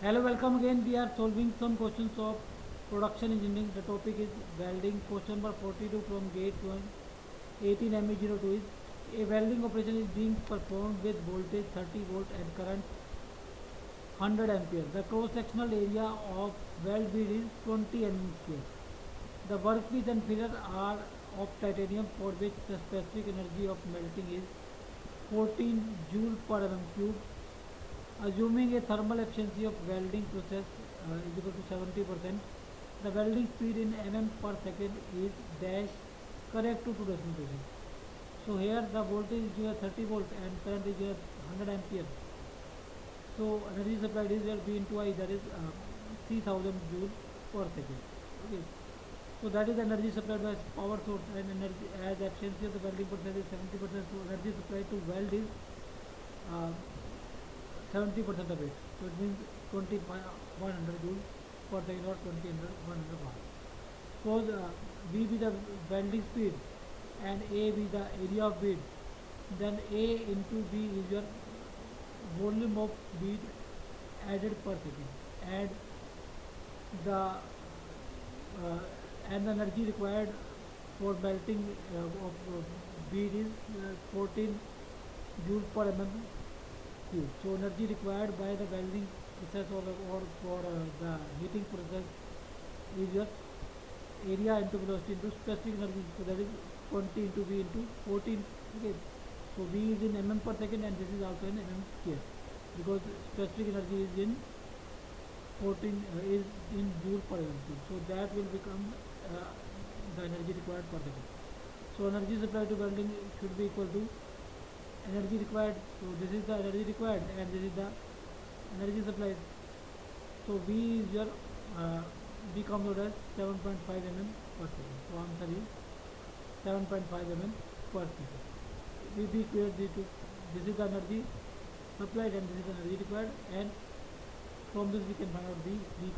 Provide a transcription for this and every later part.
Hello, welcome again. We are solving some questions of production engineering. The topic is welding. Question number 42 from gate 1, 18 ME-02 is a welding operation is being performed with voltage 30 volt and current 100 ampere. The cross-sectional area of weld bead is 20 mm square. The workpiece and filler are of titanium for which the specific energy of melting is 14 joule per mm cube. Assuming a thermal efficiency of welding process is equal to 70%, the welding speed in mm per second is dash correct to 2 decimal places. So here the voltage is given 30 volt and current is given 100 ampere. So energy supplied is where V into I, that is 3000 joule per second. Okay. So that is energy supplied by power source, and energy as efficiency of the welding process is 70%. So energy supplied to weld is 70% of it. So it means 100 joule per second or 100 bar. Suppose V be the welding speed and A be the area of bead, then A into B is your volume of bead added per second. Add the and the energy required for melting of bead is 14 joule per mm cube. So energy required by the welding process or for the heating process is your area into velocity into specific energy. So that is 20 into V into 14. Okay. So V is in mm per second and this is also in mm square because specific energy is in 14 is in joule per mm cube. So that will become the energy required per second. So energy supplied to welding should be equal to energy required. So this is the energy required and this is the energy supplied. So V is your V comes out as 7.5 mm per second. So answer is 7.5 mm per second. We be clear the two. This is the energy supplied and this is the energy required, and from this we can find out V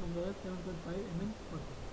comes out as 7.5 mm per second.